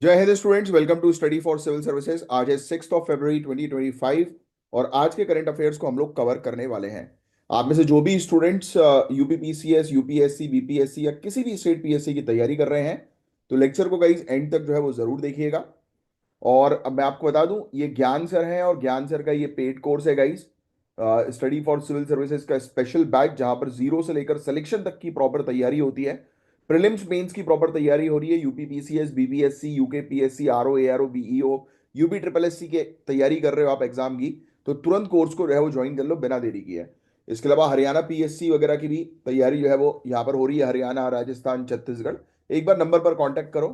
जय Hind students, welcome to study for civil services. आज है 6 फरवरी 2025 और आज के करंट अफेयर्स को हम लोग कवर करने वाले हैं। आप में से जो भी स्टूडेंट्स यूपीपीसीएस, यूपीएससी, बीपीएससी या किसी भी स्टेट पीएससी की तैयारी कर रहे हैं तो लेक्चर को गाइस एंड तक जो है वो जरूर देखिएगा। और अब मैं आपको बता दूं, ये ज्ञान सर है और ज्ञान सर का ये पेड कोर्स है guys. Study for civil services का स्पेशल बैच जहां पर जीरो से लेकर सिलेक्शन तक की प्रॉपर तैयारी होती है। प्रीलिम्स मेंस की प्रॉपर तैयारी हो रही है। UPPCS, BVSc, UKPSC, RO, ARO, BEO, UP triple SC के तैयारी कर रहे हो आप एग्जाम की, तो तुरंत कोर्स को जो है वो ज्वाइन कर लो बिना देरी किए। इसके अलावा हरियाणा पीएससी वगैरह की भी तैयारी जो है वो यहाँ पर हो रही है। हरियाणा, राजस्थान, छत्तीसगढ़। एक बार नंबर पर कांटेक्ट करो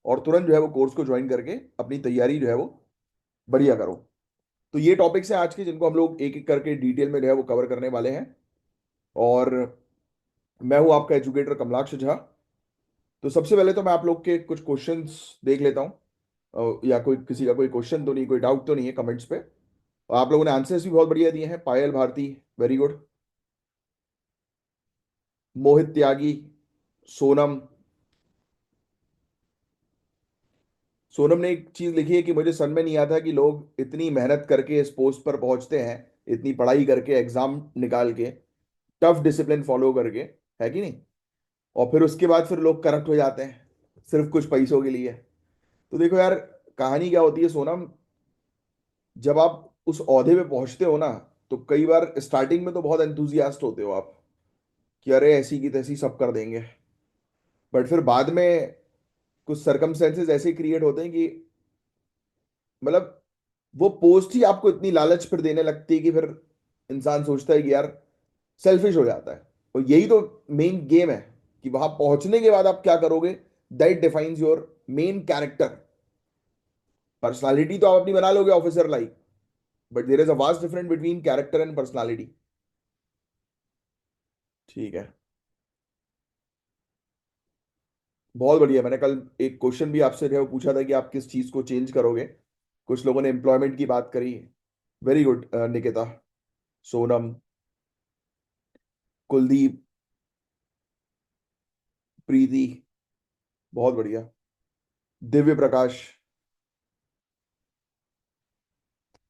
और तुरंत जो है वो कोर्स को ज्वाइन करके अपनी तैयारी जो है वो बढ़िया करो। तो ये टॉपिक्स हैं आज के जिनको हम लोग एक एक करके डिटेल में जो है वो कवर करने वाले हैं। और मैं हूं आपका एजुकेटर कमलाक्ष झा। तो सबसे पहले तो मैं आप लोग के कुछ क्वेश्चंस देख लेता हूं, या कोई किसी का कोई क्वेश्चन तो नहीं, कोई डाउट तो नहीं है कमेंट्स पे। और आप लोगों ने आंसर्स भी बहुत बढ़िया दिए हैं। पायल भारती, वेरी गुड। मोहित त्यागी, सोनम। सोनम ने एक चीज लिखी है कि मुझे समझ में नहीं आता कि लोग इतनी मेहनत करके इस पोस्ट पर पहुंचते हैं, इतनी पढ़ाई करके, एग्जाम निकाल के, टफ डिसिप्लिन फॉलो करके, है कि नहीं, और फिर उसके बाद फिर लोग करप्ट हो जाते हैं सिर्फ कुछ पैसों के लिए। तो देखो यार, कहानी क्या होती है सोनम, जब आप उस ओहदे पे पहुंचते हो ना, तो कई बार स्टार्टिंग में तो बहुत एंथुजियास्ट होते हो आप कि अरे ऐसी की तैसी सब कर देंगे। बट फिर बाद में कुछ सर्कमस्टेंसेस ऐसे क्रिएट होते हैं कि मतलब वो पोस्ट ही आपको इतनी लालच फिर देने लगती है कि फिर इंसान सोचता है कि यार, सेल्फिश हो जाता है। और यही तो मेन गेम है कि वहां पहुंचने के बाद आप क्या करोगे, that defines your main character. Personality तो आप अपनी बना लोगे officer like, but there is a vast difference between character and personality. ठीक है, बहुत बढ़िया। मैंने कल एक क्वेश्चन भी आपसे जो है वो पूछा था कि आप किस चीज को चेंज करोगे। कुछ लोगों ने एम्प्लॉयमेंट की बात करी। वेरी गुड निकिता, सोनम, कुलदीप, प्रीति, बहुत बढ़िया। दिव्य प्रकाश,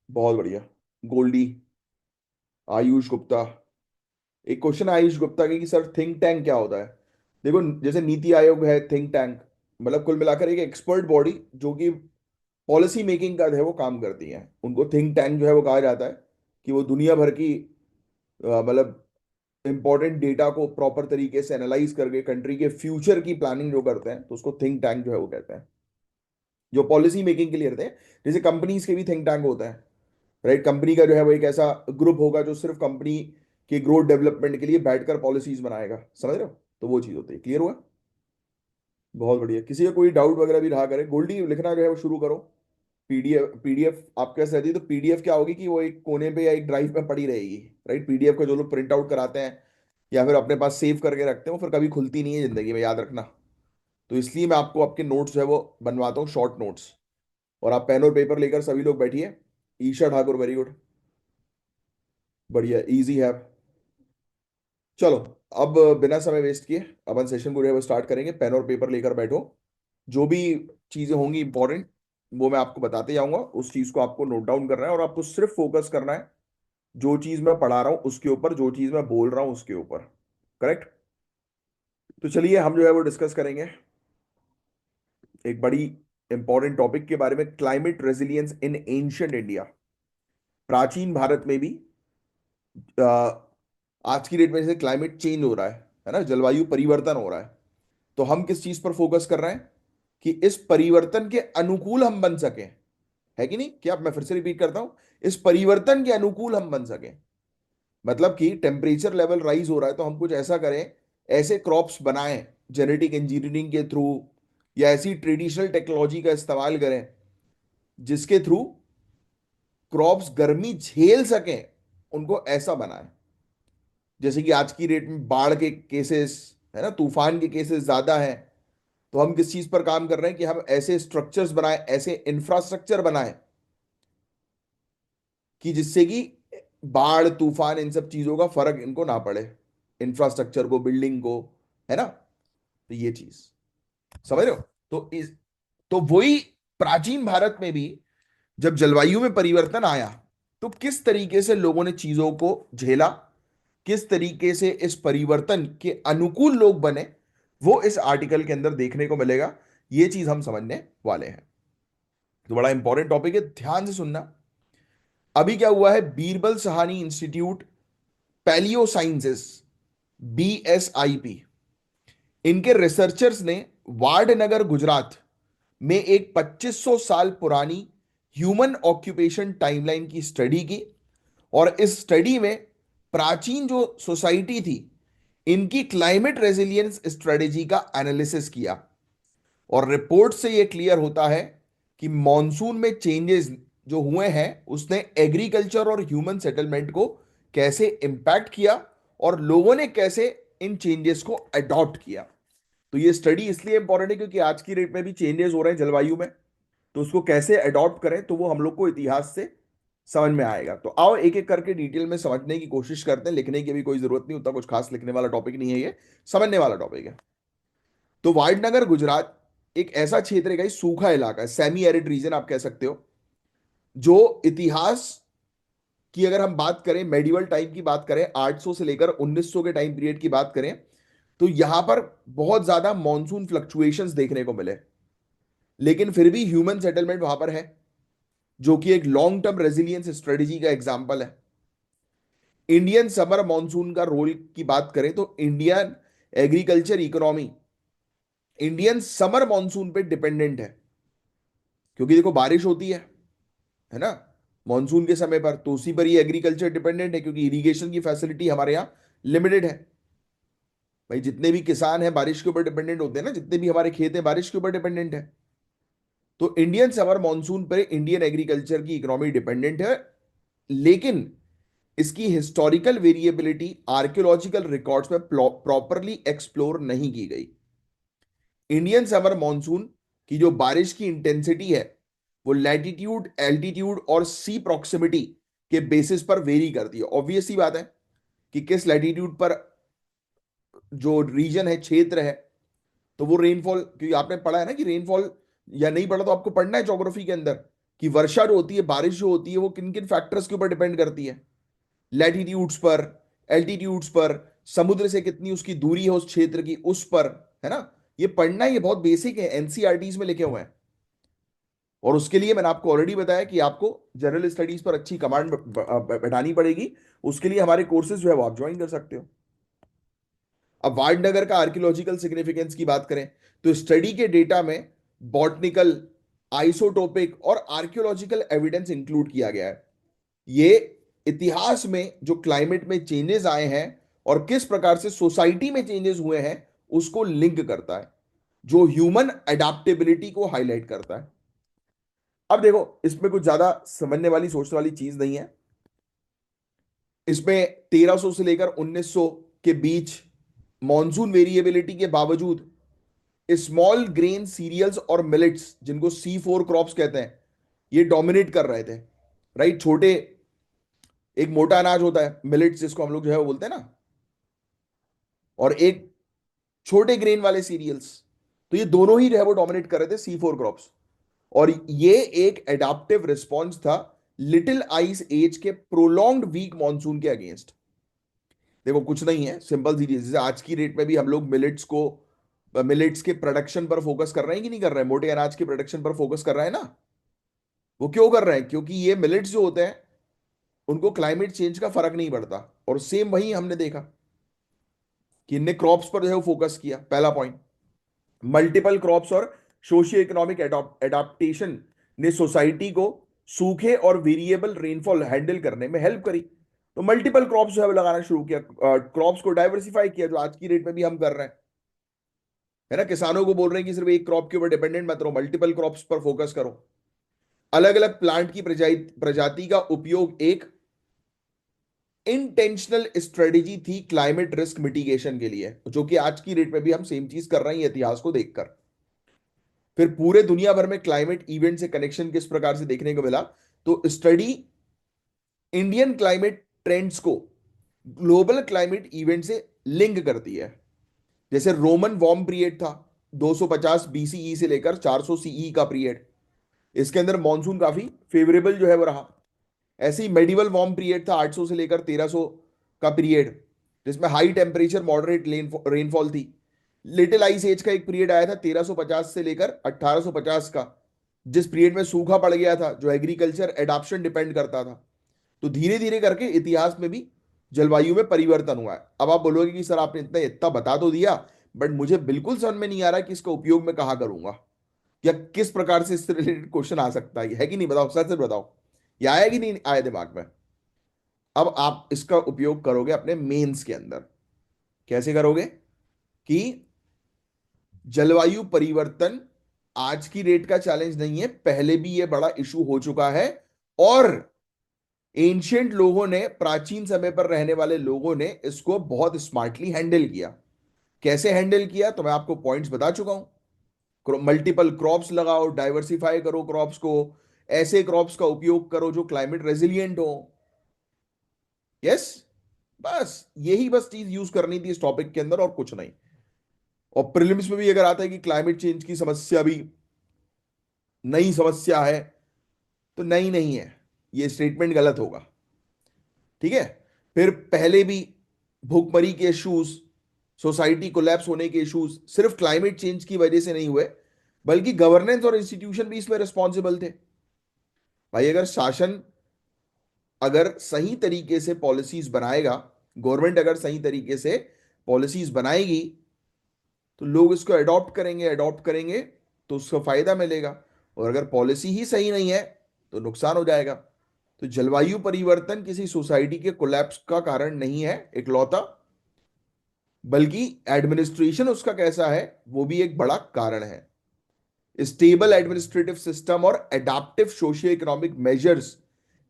बहुत बढ़िया। गोल्डी, आयुष गुप्ता। एक क्वेश्चन है आयुष गुप्ता के कि सर थिंक टैंक क्या होता है। देखो, जैसे नीति आयोग है, थिंक टैंक मतलब कुल मिलाकर एक एक्सपर्ट बॉडी जो कि पॉलिसी मेकिंग का जो है वो काम करती है, उनको थिंक टैंक जो है वो कहा जाता है। कि वो दुनिया भर की मतलब इंपॉर्टेंट डेटा को प्रॉपर तरीके से एनालाइज करके कंट्री के फ्यूचर की प्लानिंग जो करते हैं, तो उसको थिंक टैंक जो है वो कहते हैं, जो पॉलिसी मेकिंग के लिए रहते हैं। जैसे कंपनीज के भी थिंक टैंक होता है, राइट। कंपनी का जो है वो एक ऐसा ग्रुप होगा जो सिर्फ कंपनी के ग्रोथ डेवलपमेंट के लिए बैठकर पॉलिसीज बनाएगा, समझ रहे हो। तो वो चीज होती है। क्लियर हुआ? बहुत बढ़िया। किसी का कोई डाउट वगैरह भी रहा करे, गोल्डी लिखना जो है वो शुरू करो। पीडीएफ आपके पास रहती है तो पीडीएफ क्या होगी कि वो एक कोने पे या एक ड्राइव में पड़ी रहेगी, राइट। पीडीएफ का जो लोग प्रिंट आउट कराते हैं या फिर अपने पास सेव करके रखते हैं, वो फिर कभी खुलती नहीं है जिंदगी में, याद रखना। तो इसलिए मैं आपको आपके नोट्स जो है वो बनवाता हूँ, शॉर्ट नोट्स। और आप पेन और पेपर लेकर सभी लोग बैठिए। ईशा ठाकुर, वेरी गुड, बढ़िया, इजी है। चलो, अब बिना समय वेस्ट किए अपन सेशन को जो है वो स्टार्ट करेंगे। पेन और पेपर लेकर बैठो। जो भी चीजें होंगी इंपॉर्टेंट वो मैं आपको बताते जाऊंगा, उस चीज को आपको नोट डाउन करना है और आपको सिर्फ फोकस करना है जो चीज मैं पढ़ा रहा हूं उसके ऊपर, जो चीज मैं बोल रहा हूं उसके ऊपर। करेक्ट। तो चलिए हम जो है वो डिस्कस करेंगे एक बड़ी इंपॉर्टेंट टॉपिक के बारे में, climate resilience in ancient India. प्राचीन भारत में भी आज की डेट में जैसे क्लाइमेट चेंज हो रहा है ना, जलवायु परिवर्तन हो रहा है, तो हम किस चीज पर फोकस कर रहे हैं कि इस परिवर्तन के अनुकूल हम बन सकें, है कि नहीं। क्या मैं फिर से रिपीट करता हूं, इस परिवर्तन के अनुकूल हम बन सकें। मतलब कि टेम्परेचर लेवल राइज हो रहा है तो हम कुछ ऐसा करें, ऐसे क्रॉप्स बनाएं जेनेटिक इंजीनियरिंग के थ्रू, या ऐसी ट्रेडिशनल टेक्नोलॉजी का इस्तेमाल करें जिसके थ्रू क्रॉप्स गर्मी झेल सकें, उनको ऐसा बनाएं। जैसे कि आज की डेट में बाढ़ के केसेस है ना, तूफान के केसेस ज्यादा हैं, तो हम किस चीज पर काम कर रहे हैं कि हम ऐसे स्ट्रक्चर्स बनाएं, ऐसे इंफ्रास्ट्रक्चर बनाएं कि जिससे कि बाढ़, तूफान, इन सब चीजों का फर्क इनको ना पड़े, इंफ्रास्ट्रक्चर को, बिल्डिंग को, है ना। तो ये चीज समझ रहे हो। तो इस तो वही प्राचीन भारत में भी जब जलवायु में परिवर्तन आया तो किस तरीके से लोगों ने चीजों को झेला, किस तरीके से इस परिवर्तन के अनुकूल लोग बने, वो इस आर्टिकल के अंदर देखने को मिलेगा। ये चीज हम समझने वाले हैं। तो बड़ा इंपॉर्टेंट टॉपिक है, ध्यान से सुनना। अभी क्या हुआ है, Birbal Sahni institute palaeo sciences, BSIP, इनके रिसर्चर्स ने वाडनगर गुजरात में एक 2500 साल पुरानी ह्यूमन ऑक्यूपेशन टाइमलाइन की स्टडी की। और इस स्टडी में प्राचीन जो सोसाइटी थी, इनकी क्लाइमेट रेजिलियंस स्ट्रेटेजी का एनालिसिस किया। और रिपोर्ट से यह क्लियर होता है कि मॉनसून में चेंजेस जो हुए हैं उसने एग्रीकल्चर और ह्यूमन सेटलमेंट को कैसे इंपैक्ट किया और लोगों ने कैसे इन चेंजेस को अडॉप्ट किया। तो ये स्टडी इसलिए इंपॉर्टेंट है क्योंकि आज की डेट में भी चेंजेस हो रहे हैं जलवायु में, तो उसको कैसे अडॉप्ट करें तो वो हम लोग को इतिहास से समझ में आएगा। तो आओ एक एक करके डिटेल में समझने की कोशिश करते हैं। लिखने की भी कोई जरूरत नहीं, उतना कुछ खास लिखने वाला टॉपिक नहीं है, ये समझने वाला टॉपिक है। तो वाडनगर गुजरात एक ऐसा क्षेत्र है, सूखा इलाका है, सेमी एरिड रीजन आप कह सकते हो, जो इतिहास की अगर हम बात करें, मेडिवल टाइम की बात करें, 800 से लेकर 1900 के टाइम पीरियड की बात करें, तो यहां पर बहुत ज्यादा मॉनसून फ्लक्चुएशंस देखने को मिले। लेकिन फिर भी ह्यूमन सेटलमेंट वहां पर है, जो कि एक लॉन्ग टर्म रेजिलियंस स्ट्रेटेजी का एग्जांपल है। इंडियन समर मॉनसून का रोल की बात करें तो Indian agriculture economy Indian summer monsoon पे डिपेंडेंट है, क्योंकि देखो बारिश होती है ना, मॉनसून के समय पर, तो उसी पर ही एग्रीकल्चर डिपेंडेंट है, क्योंकि इरिगेशन की फैसिलिटी हमारे यहाँ लिमिटेड है। भाई जितने भी किसान हैं बारिश के ऊपर डिपेंडेंट होते हैं ना, जितने भी हमारे खेत हैं बारिश के ऊपर डिपेंडेंट है। तो इंडियन समर मॉनसून पर इंडियन एग्रीकल्चर की इकोनॉमी डिपेंडेंट है। लेकिन इसकी हिस्टोरिकल वेरिएबिलिटी आर्कियोलॉजिकल रिकॉर्ड्स में प्रॉपरली एक्सप्लोर नहीं की गई। इंडियन समर मॉनसून की जो बारिश की इंटेंसिटी है वो लैटिट्यूड, एल्टीट्यूड और सी प्रॉक्सिमिटी के बेसिस पर वेरी करती है। ऑब्वियस सी बात है कि किस लैटिट्यूड पर जो रीजन है, क्षेत्र है, तो वो रेनफॉल, क्योंकि आपने पढ़ा है ना कि रेनफॉल, या नहीं पढ़ा तो आपको पढ़ना है ज्योग्राफी के अंदर, कि वर्षा जो होती है, बारिश जो होती है, वो किन किन फैक्टर्स के ऊपर डिपेंड करती है। लैटिट्यूड्स पर, एल्टीट्यूड्स पर, समुद्र से कितनी उसकी दूरी है उस क्षेत्र की, उस पर, है ना। ये पढ़ना, ये बहुत बेसिक है, एनसीईआरटीज में लिखे हुए हैं। और उसके लिए मैंने आपको ऑलरेडी बताया कि आपको जनरल स्टडीज पर अच्छी कमांड बैठानी पड़ेगी। उसके लिए हमारे कोर्सेज जो है वो आप ज्वाइन कर सकते हो। अब वाडनगर का आर्कियोलॉजिकल सिग्निफिकेंस की बात करें तो स्टडी के डेटा में बॉटनिकल, आइसोटोपिक और आर्कियोलॉजिकल एविडेंस इंक्लूड किया गया है। ये इतिहास में जो क्लाइमेट में चेंजेस आए हैं और किस प्रकार से सोसाइटी में चेंजेस हुए हैं उसको लिंक करता है, जो ह्यूमन अडेप्टेबिलिटी को हाईलाइट करता है। अब देखो, इसमें कुछ ज्यादा समझने वाली, सोचने वाली चीज नहीं है। इसमें 1300 से लेकर 1900 के बीच मॉनसून वेरिएबिलिटी के बावजूद स्मॉल ग्रेन सीरियल्स और मिलेट्स, जिनको C4 क्रॉप्स कहते हैं, ये डोमिनेट कर रहे थे। राइट, छोटे, एक मोटा अनाज होता है मिलेट्स जिसको हम लोग जो है वो बोलते हैं ना, और एक छोटे ग्रेन वाले सीरियल्स, तो ये दोनों ही जो है वो डोमिनेट कर रहे थे, C4 क्रॉप्स। और ये एक एडाप्टिव रिस्पॉन्स था लिटिल आइस एज के प्रोलॉन्ग्ड वीक मॉनसून के अगेंस्ट। देखो कुछ नहीं है, सिंपल सी चीज, जैसे आज की डेट में भी हम लोग मिलेट्स के प्रोडक्शन पर फोकस कर रहे हैं कि नहीं कर रहे हैं, मोटे अनाज के प्रोडक्शन पर फोकस कर रहे हैं ना। वो क्यों कर रहे हैं, क्योंकि ये मिलेट्स जो होते हैं उनको क्लाइमेट चेंज का फर्क नहीं पड़ता। और सेम वही हमने देखा कि इनने क्रॉप्स पर जो है फोकस किया, पहला पॉइंट। मल्टीपल क्रॉप्स और सोशियो इकोनॉमिक एडाप्टेशन ने सोसाइटी को सूखे और वेरिएबल रेनफॉल हैंडल करने में हेल्प करी। तो मल्टीपल क्रॉप्स जो है वो लगाना शुरू किया, क्रॉप्स को डाइवर्सिफाई किया, जो आज की डेट में भी हम कर रहे हैं, है ना। किसानों को बोल रहे हैं कि सिर्फ एक क्रॉप के ऊपर डिपेंडेंट मत रहो, मल्टीपल क्रॉप्स पर फोकस करो। अलग अलग प्लांट की प्रजाति का उपयोग एक इंटेंशनल स्ट्रेटेजी थी क्लाइमेट रिस्क मिटिगेशन के लिए, जो कि आज की डेट में भी हम सेम चीज कर रहे हैं इतिहास को देखकर। फिर पूरे दुनिया भर में क्लाइमेट इवेंट से कनेक्शन किस प्रकार से देखने को मिला, तो स्टडी इंडियन क्लाइमेट ट्रेंड्स को ग्लोबल क्लाइमेट इवेंट से लिंक करती है। जैसे रोमन वार्म पीरियड था, 250 बीसीई से लेकर 400 सीई का पीरियड, इसके अंदर मॉनसून काफी फेवरेबल जो है वो रहा। ऐसे ही मेडिवल वार्म पीरियड था 800 से लेकर 1300 का पीरियड, जिसमें हाई टेम्परेचर मॉडरेट रेनफॉल थी। लिटिल आइस एज का एक पीरियड आया था 1350 से लेकर 1850 का, जिस पीरियड में सूखा पड़ गया था, जो एग्रीकल्चर एडाप्शन डिपेंड करता था। तो धीरे धीरे करके इतिहास में भी जलवायु में परिवर्तन हुआ है। अब आप बोलोगे कि सर आपने इतना इतना बता तो दिया, बट मुझे बिल्कुल समझ में नहीं आ रहा कि इसका उपयोग मैं कहाँ करूंगा, या किस प्रकार से इससे रिलेटेड क्वेश्चन आ सकता है कि नहीं, बताओ सच से बताओ, ये आया कि नहीं आया दिमाग में। अब आप इसका उपयोग करोगे अपने मेंस के अंदर। कैसे करोगे कि जलवायु परिवर्तन आज की डेट का चैलेंज नहीं है, पहले भी ये बड़ा इशू हो चुका है। और एंशियंट लोगों ने, प्राचीन समय पर रहने वाले लोगों ने इसको बहुत स्मार्टली हैंडल किया। कैसे हैंडल किया तो मैं आपको पॉइंट्स बता चुका हूं। मल्टीपल क्रॉप्स लगाओ, डाइवर्सिफाई करो क्रॉप्स को, ऐसे क्रॉप्स का उपयोग करो जो क्लाइमेट रेजिलिएंट हो। यस, बस यही बस चीज यूज करनी थी इस टॉपिक के अंदर, और कुछ नहीं। और प्रीलिम्स में भी अगर आता है कि क्लाइमेट चेंज की समस्या भी नई समस्या है, तो नई नहीं है, ये स्टेटमेंट गलत होगा। ठीक है। फिर पहले भी भूखमरी के इश्यूज, सोसाइटी कोलैप्स होने के इश्यूज सिर्फ क्लाइमेट चेंज की वजह से नहीं हुए, बल्कि गवर्नेंस और इंस्टीट्यूशन भी इसमें रिस्पॉन्सिबल थे। भाई अगर शासन, अगर सही तरीके से पॉलिसीज बनाएगा, गवर्नमेंट अगर सही तरीके से पॉलिसीज बनाएगी, तो लोग इसको अडॉप्ट करेंगे, तो उसका फायदा मिलेगा। और अगर पॉलिसी ही सही नहीं है, तो नुकसान हो जाएगा। तो जलवायु परिवर्तन किसी सोसाइटी के कोलैप्स का कारण नहीं है इकलौता, बल्कि एडमिनिस्ट्रेशन उसका कैसा है, वो भी एक बड़ा कारण है। स्टेबल एडमिनिस्ट्रेटिव सिस्टम और एडाप्टिव सोशियो इकोनॉमिक मेजर्स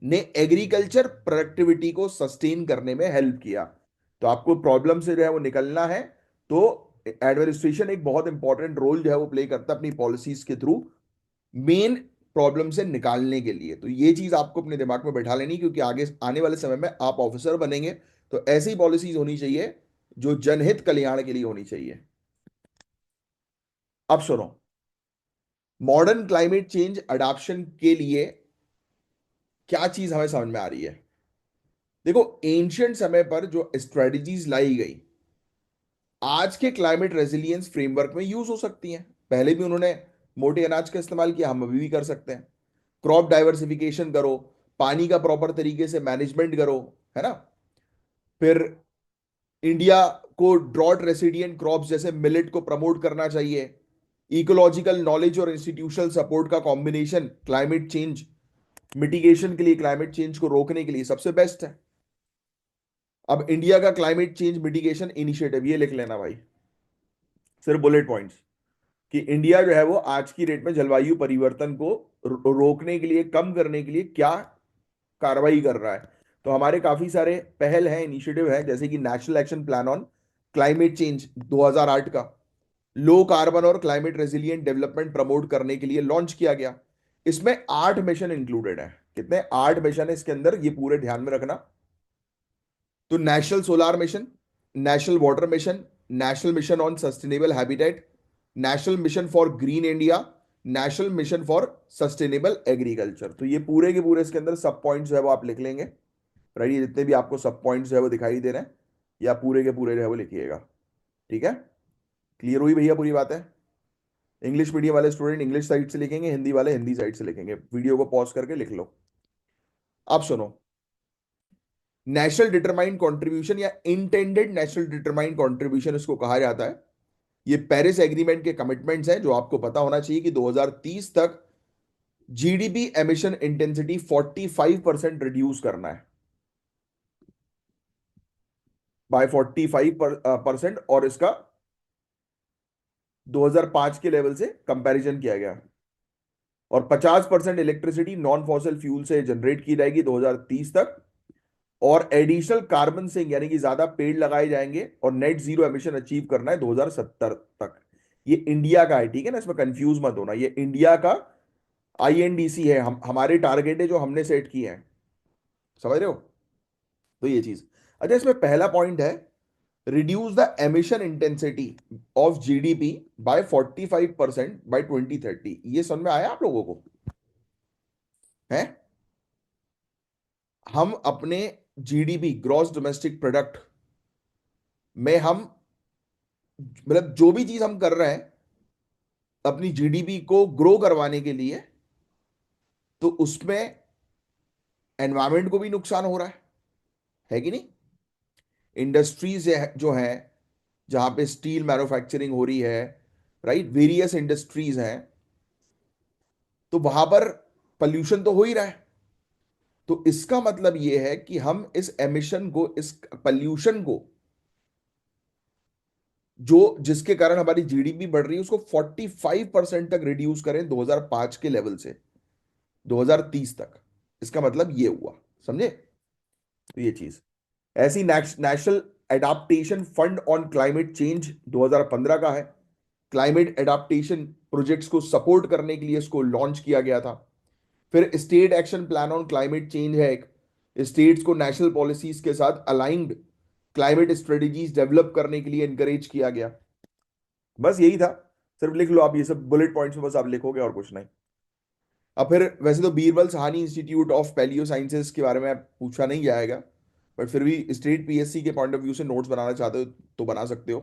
ने एग्रीकल्चर प्रोडक्टिविटी को सस्टेन करने में हेल्प किया। तो आपको प्रॉब्लम से जो है वो निकलना है, तो एडमिनिस्ट्रेशन एक बहुत इंपॉर्टेंट रोल जो है वो प्ले करता है अपनी पॉलिसीज के थ्रू, मेन प्रॉब्लम से निकालने के लिए। तो ये चीज आपको अपने दिमाग में बैठा लेनी, क्योंकि आगे आने वाले समय में आप ऑफिसर बनेंगे, तो ऐसी पॉलिसीज होनी चाहिए जो जनहित कल्याण के लिए होनी चाहिए। अब सुनो, मॉडर्न क्लाइमेट चेंज अडॉप्शन के लिए क्या चीज हमें समझ में आ रही है। देखो, एंशियंट समय पर जो स्ट्रेटजीज लाई गई, आज के क्लाइमेट रेजिलियंस फ्रेमवर्क में यूज हो सकती हैं। पहले भी उन्होंने मोटे अनाज का इस्तेमाल किया, हम अभी भी कर सकते हैं। क्रॉप डाइवर्सिफिकेशन करो, पानी का प्रॉपर तरीके से मैनेजमेंट करो, है ना। फिर इंडिया को ड्रॉट रेसिडिएंट क्रॉप्स जैसे मिलेट को प्रमोट करना चाहिए। इकोलॉजिकल नॉलेज और इंस्टीट्यूशनल सपोर्ट का कॉम्बिनेशन क्लाइमेट चेंज मिटिगेशन के लिए, क्लाइमेट चेंज को रोकने के लिए सबसे बेस्ट है। अब इंडिया का क्लाइमेट चेंज मिटिगेशन इनिशिएटिव, ये लिख लेना भाई, सिर्फ बुलेट पॉइंट्स, कि इंडिया जो है वो आज की डेट में जलवायु परिवर्तन को रोकने के लिए, कम करने के लिए क्या कार्रवाई कर रहा है। तो हमारे काफी सारे पहल हैं, इनिशिएटिव है, जैसे कि national action plan on climate change 2008 का, लो कार्बन और क्लाइमेट रेजिलिएंट डेवलपमेंट प्रमोट करने के लिए लॉन्च किया गया। इसमें 8 मिशन इंक्लूडेड है। कितने? 8 मिशन है इसके अंदर, ये पूरे ध्यान में रखना। तो national solar mission, national water mission, national mission on sustainable habitat, national mission for green India, national mission for sustainable agriculture. तो ये पूरे के पूरे इसके अंदर सब पॉइंट्स जो है वो आप लिख लेंगे। राइट, जितने भी आपको सब पॉइंट्स जो है वो दिखाई दे रहे हैं, या पूरे के पूरे जो है वो लिखिएगा। ठीक है, क्लियर हुई भैया पूरी बात है। इंग्लिश मीडियम वाले स्टूडेंट इंग्लिश साइड से लिखेंगे, हिंदी वाले हिंदी साइड से लिखेंगे। वीडियो को पॉज करके लिख लो। अब सुनो, नेशनल डिटरमाइंड कंट्रीब्यूशन या इंटेंडेड नेशनल डिटरमाइंड कंट्रीब्यूशन इसको कहा जाता है। ये पेरिस एग्रीमेंट के कमिटमेंट्स हैं, जो आपको पता होना चाहिए कि 2030 तक जीडीपी एमिशन इंटेंसिटी 45% रिड्यूस करना है, बाय 45%। और इसका 2005 के लेवल से कंपैरिजन किया गया। और 50% इलेक्ट्रिसिटी नॉन फॉसिल फ्यूल से जनरेट की जाएगी 2030 तक। और एडिशनल कार्बन सिंक, यानी कि ज्यादा पेड़ लगाए जाएंगे, और नेट जीरो एमिशन अचीव करना है 2070 तक। ये इंडिया का है, ठीक है ना, इसमें कंफ्यूज मत होना, ये इंडिया का आईएनडीसी है, हमारे टारगेट है जो हमने सेट किए हैं। समझ रहे हो? तो ये चीज, अच्छा, इसमें पहला पॉइंट है reduce the emission intensity of GDP by 45% by 2030। ये समझ में आया आप लोगों को? है, हम अपने जीडीपी ग्रॉस डोमेस्टिक प्रोडक्ट में हम, मतलब जो भी चीज हम कर रहे हैं अपनी जीडीपी को ग्रो करवाने के लिए, तो उसमें एनवायरमेंट को भी नुकसान हो रहा है कि नहीं? इंडस्ट्रीज जो हैं, जहां पे स्टील मैन्युफैक्चरिंग हो रही है, राइट, वेरियस इंडस्ट्रीज हैं, तो वहां पर पॉल्यूशन तो हो ही रहा है। तो इसका मतलब यह है कि हम इस एमिशन को, इस पॉल्यूशन को, जो जिसके कारण हमारी जीडीपी बढ़ रही है, उसको 45% तक रिड्यूस करें 2005 के लेवल से 2030 तक। इसका मतलब ये हुआ, समझे? तो ये चीज ऐसी, national adaptation fund on climate change 2015 का है। क्लाइमेट एडाप्टेशन प्रोजेक्ट्स को सपोर्ट करने के लिए इसको लॉन्च किया गया था। फिर state action plan on climate change है एक, स्टेट्स को नेशनल पॉलिसीज के साथ अलाइंड क्लाइमेट स्ट्रेटजीज डेवलप करने के लिए इंकरेज किया गया। बस यही था। सिर्फ लिख लो आप, ये सब बुलेट पॉइंट्स में बस आप लिखोगे और कुछ नहीं। अब फिर वैसे तो Birbal Sahni institute of palaeo sciences के बारे में पूछा नहीं जाएगा, बट फिर भी स्टेट पीएससी के पॉइंट ऑफ व्यू से नोट्स बनाना चाहते हो तो बना सकते हो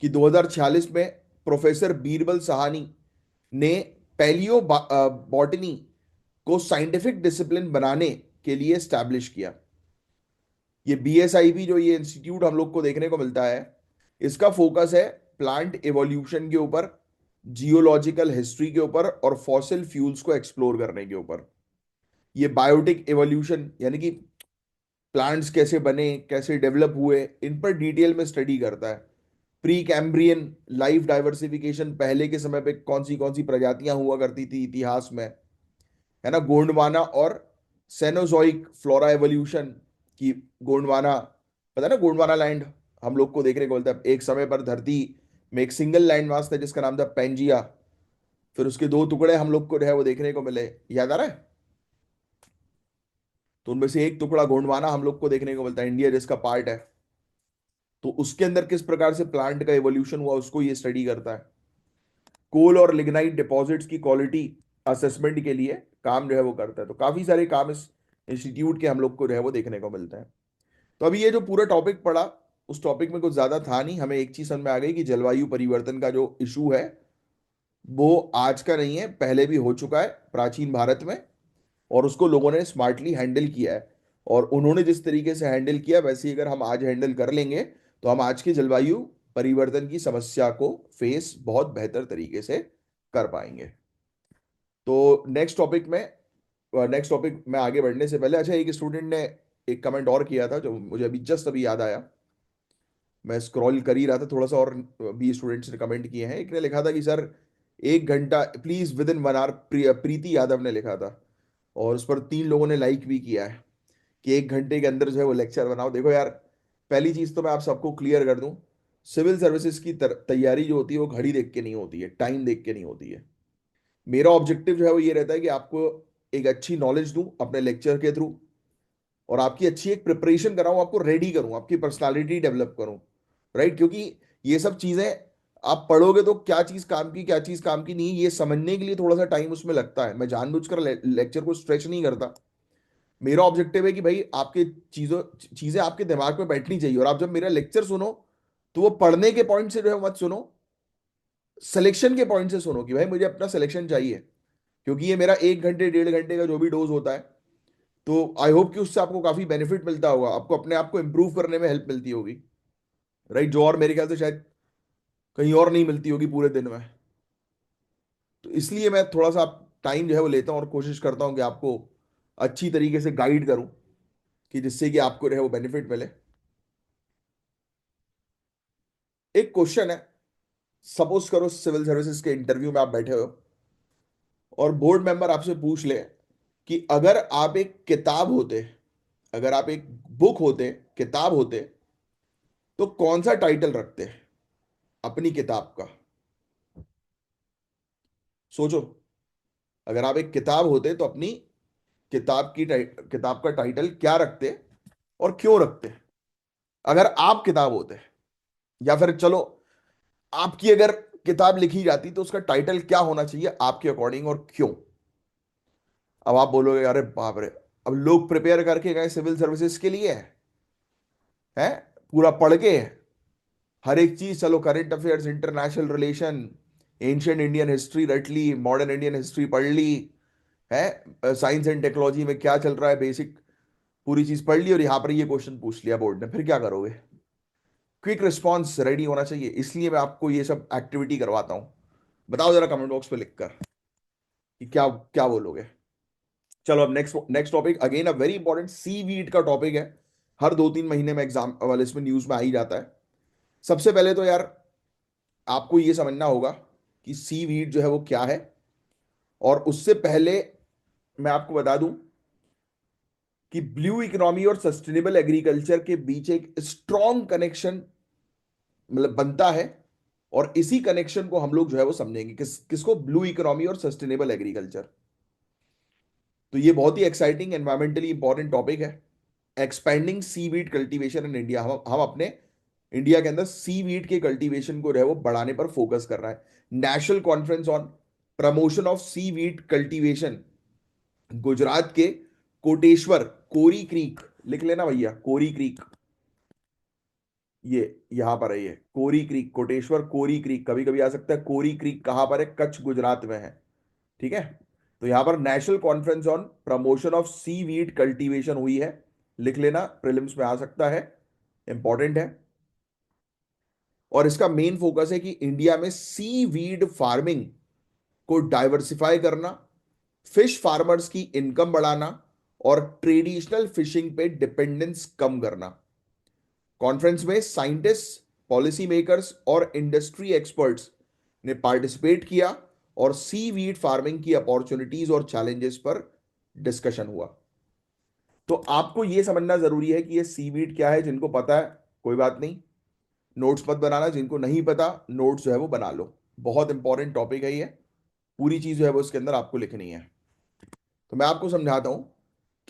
कि 2046 में प्रोफेसर बीरबल सहानी ने पैलियो बॉटनी को साइंटिफिक डिसिप्लिन बनाने के लिए स्टैब्लिश किया। ये बीएसआईपी जो ये इंस्टीट्यूट हम लोग को देखने को मिलता है, इसका फोकस है प्लांट एवोल्यूशन के ऊपर, जियोलॉजिकल हिस्ट्री के ऊपर और फॉसिल फ्यूल्स को एक्सप्लोर करने के ऊपर। ये बायोटिक एवोल्यूशन यानी कि प्लांट्स कैसे बने, कैसे डेवलप हुए, इन पर डिटेल में स्टडी करता है। प्री कैम्ब्रियन लाइफ डाइवर्सिफिकेशन, पहले के समय पे कौन सी प्रजातियां हुआ करती थी इतिहास में, है ना, गोंडवाना और सेनोजोइक फ्लोरा एवोल्यूशन की। गोंडवाना, पता है ना, गोंडवाना लैंड हम लोग को देखने को मिलता है। एक समय पर धरती में एक सिंगल लैंड मास था जिसका नाम था पेंजिया, फिर उसके दो टुकड़े हम लोग को जो है वो देखने को मिले, याद आ रहा है? तो उनमें से एक टुकड़ा गोंडवाना हम लोग को देखने को मिलता है, इंडिया जिसका पार्ट है। तो उसके अंदर किस प्रकार से प्लांट का एवोल्यूशन हुआ उसको ये स्टडी करता है। कोल और लिग्नाइट डिपॉजिट्स की क्वालिटी असेसमेंट के लिए काम जो है वो करता है। तो काफी सारे काम इस इंस्टीट्यूट के हम लोग को जो है वो देखने को मिलते हैं। तो अभी ये जो पूरा टॉपिक पढ़ा, उस टॉपिक में कुछ ज्यादा था नहीं, हमें एक चीज समझ में आ गई कि जलवायु परिवर्तन का जो इशू है वो आज का नहीं है, पहले भी हो चुका है प्राचीन भारत में, और उसको लोगों ने स्मार्टली हैंडल किया है। और उन्होंने जिस तरीके से हैंडल किया वैसे ही अगर हम आज हैंडल कर लेंगे तो हम आज की जलवायु परिवर्तन की समस्या को फेस बहुत बेहतर तरीके से कर पाएंगे। तो नेक्स्ट टॉपिक में आगे बढ़ने से पहले, अच्छा, एक स्टूडेंट ने एक कमेंट और किया था जो मुझे अभी जस्ट अभी याद आया। मैं स्क्रॉल कर ही रहा था थोड़ा सा, और भी स्टूडेंट्स ने कमेंट किए हैं। एक ने लिखा था कि सर 1 घंटा प्लीज विद इन 1 आवर, प्रीति यादव ने लिखा था, और उस पर 3 लोगों ने लाइक भी किया है कि 1 घंटे के अंदर जो है वो लेक्चर बनाओ। देखो यार, पहली चीज तो मैं आप सबको क्लियर कर दूं, सिविल सर्विसेज की तैयारी जो होती है वो घड़ी देख के नहीं होती है, टाइम देख के नहीं होती है। मेरा ऑब्जेक्टिव जो है वो ये रहता है कि आपको एक अच्छी नॉलेज दूं अपने लेक्चर के थ्रू, और आपकी अच्छी एक प्रिपरेशन कराऊं, आपको रेडी करूं, आपकी पर्सनालिटी डेवलप करूं, राइट? क्योंकि ये सब चीजें आप पढ़ोगे तो क्या चीज काम की, क्या चीज काम की नहीं, ये समझने के लिए थोड़ा सा टाइम उसमें लगता है। मैं जानबूझकर लेक्चर को स्ट्रेच नहीं करता। मेरा ऑब्जेक्टिव है कि भाई आपके चीजें आपके दिमाग में बैठनी चाहिए, और आप जब मेरा लेक्चर सुनो तो वो पढ़ने के पॉइंट से जो है मत सुनो, सिलेक्शन के पॉइंट से सुनो कि भाई मुझे अपना सिलेक्शन चाहिए। क्योंकि ये मेरा 1 घंटे 1.5 घंटे का जो भी डोज होता है, तो आई होप कि उससे आपको काफी बेनिफिट मिलता होगा, आपको अपने आप को इंप्रूव करने में हेल्प मिलती होगी, राइट? जो और मेरे ख्याल से शायद कहीं और नहीं मिलती होगी पूरे दिन में। तो इसलिए मैं थोड़ा सा टाइम जो है वो लेता हूँ और कोशिश करता हूँ कि आपको अच्छी तरीके से गाइड करूँ, कि जिससे कि आपको जो है वो बेनिफिट मिले। एक क्वेश्चन है, सपोज करो सिविल सर्विसेज के इंटरव्यू में आप बैठे हो और बोर्ड मेंबर आपसे पूछ ले कि अगर आप एक किताब होते, अगर आप एक बुक होते, किताब होते, तो कौन सा टाइटल रखते अपनी किताब का? सोचो, अगर आप एक किताब होते तो अपनी किताब का टाइटल क्या रखते और क्यों रखते? अगर आप किताब होते, या फिर चलो आपकी अगर किताब लिखी जाती, तो उसका टाइटल क्या होना चाहिए आपके अकॉर्डिंग और क्यों? अब आप बोलोगे अरे बाप रे, अब लोग प्रिपेयर करके गए सिविल सर्विसेज के लिए है, पूरा पढ़ के हर एक चीज, चलो current affairs, international relation, ancient Indian history रट ली, मॉडर्न इंडियन हिस्ट्री पढ़ ली है, साइंस एंड टेक्नोलॉजी में क्या चल रहा है बेसिक, पूरी चीज पढ़ ली, और यहां पर ये क्वेश्चन पूछ लिया बोर्ड ने, फिर क्या करोगे? क्विक रिस्पॉन्स रेडी होना चाहिए, इसलिए मैं आपको ये सब एक्टिविटी करवाता हूं। बताओ जरा कमेंट बॉक्स पे लिखकर कि क्या क्या बोलोगे। चलो अब next next topic, again a very important, seaweed का टॉपिक है। हर 2-3 महीने में एग्जाम वाले इसमें न्यूज में आ ही जाता है। सबसे पहले तो यार आपको ये समझना होगा कि सी वीट जो है वो क्या है। और उससे पहले मैं आपको बता दूं कि ब्लू इकोनॉमी और सस्टेनेबल एग्रीकल्चर के बीच एक स्ट्रॉन्ग कनेक्शन मतलब बनता है। और इसी कनेक्शन को हम लोग जो है वो समझेंगे, किसको, ब्लू इकोनॉमी और सस्टेनेबल एग्रीकल्चर। तो ये बहुत ही एक्साइटिंग एनवायरमेंटली इंपॉर्टेंट टॉपिक है। Expanding seaweed cultivation in India, हम अपने इंडिया के अंदर सी वीड के कल्टीवेशन को जो है वो बढ़ाने पर फोकस कर रहा है। National conference on promotion of seaweed cultivation, Gujarat के कोटेश्वर, कोरी क्रीक, लिख लेना भैया, कोरी क्रीक, ये यहां पर है, ये कोरी क्रीक, कोटेश्वर कोरी क्रीक, कभी कभी आ सकता है कोरी क्रीक कहां पर है, कच्छ गुजरात में है। ठीक है, तो यहां पर national conference on promotion of seaweed cultivation हुई है, लिख लेना, प्रीलिम्स में आ सकता है, इंपॉर्टेंट है। और इसका मेन फोकस है कि इंडिया में सी वीड फार्मिंग को डाइवर्सिफाई करना, फिश फार्मर्स की इनकम बढ़ाना और ट्रेडिशनल फिशिंग पे डिपेंडेंस कम करना। कॉन्फ्रेंस में साइंटिस्ट, पॉलिसी मेकर्स और इंडस्ट्री एक्सपर्ट्स ने पार्टिसिपेट किया और सी वीड फार्मिंग की अपॉर्चुनिटीज और चैलेंजेस पर डिस्कशन हुआ। तो आपको यह समझना जरूरी है कि ये सी वीड क्या है। जिनको पता है कोई बात नहीं, नोट्स मत बनाना, जिनको नहीं पता नोट्स जो है वो बना लो। बहुत इंपॉर्टेंट टॉपिक है ये, पूरी चीज जो है वो इसके अंदर आपको लिखनी है। तो मैं आपको समझाता हूं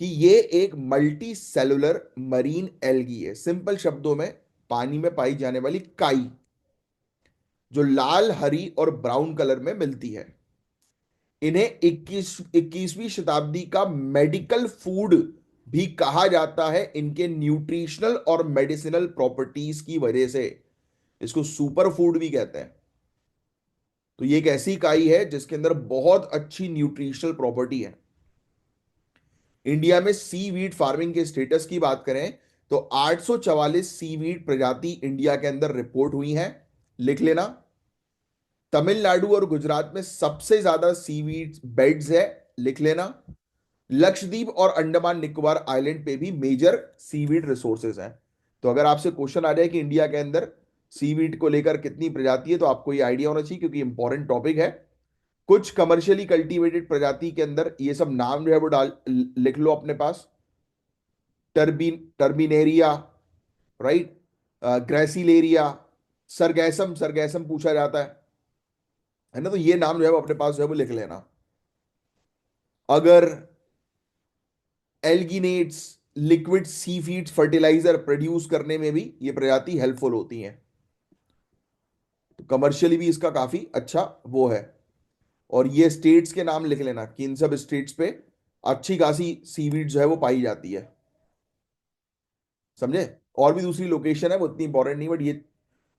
कि ये एक मल्टी सेलुलर मरीन एल्गी है, सिंपल शब्दों में पानी में पाई जाने वाली काई, जो लाल, हरी और ब्राउन कलर में मिलती है। इन्हें 21वीं शताब्दी का मेडिकल फूड भी कहा जाता है, इनके न्यूट्रिशनल और मेडिसिनल प्रॉपर्टीज की वजह से। इसको सुपर फूड भी कहते हैं। तो ये एक ऐसी इकाई है जिसके अंदर बहुत अच्छी न्यूट्रिशनल प्रॉपर्टी है। इंडिया में सी वीड फार्मिंग के स्टेटस की बात करें तो 844 सी वीड प्रजाति इंडिया के अंदर रिपोर्ट हुई हैं, लिख लेना। तमिलनाडु और गुजरात में सबसे ज्यादा सी वीड बेड्स है, लिख लेना। लक्षद्वीप और अंडमान निकोबार आइलैंड पे भी मेजर सीवीड रिसोर्सेज हैं। तो अगर आपसे क्वेश्चन आ जाए कि इंडिया के अंदर सीवीड को लेकर कितनी प्रजाति है, तो आपको ये आइडिया होना चाहिए, क्योंकि इंपॉर्टेंट टॉपिक है। कुछ कमर्शियली कल्टीवेटेड प्रजाति के अंदर ये सब नाम जो है वो डाल लिख लो अपने पास। टर्बिनेरिया, राइट, ग्रेसिलेरिया, सरगैसम, सरगैसम पूछा जाता है ना, तो ये नाम जो है वो अपने पास जो है वो लिख लेना। अगर alginates, liquid seaweeds fertiliser produce करने में भी ये प्रजाति हेल्पफुल होती हैं। तो कमर्शियली भी इसका काफी अच्छा वो है। और ये स्टेट्स के नाम लिख लेना कि इन सब स्टेट्स पे अच्छी खासी सीवीड जो है वो पाई जाती है, समझे? और भी दूसरी लोकेशन है, वो इतनी इंपॉर्टेंट नहीं, बट ये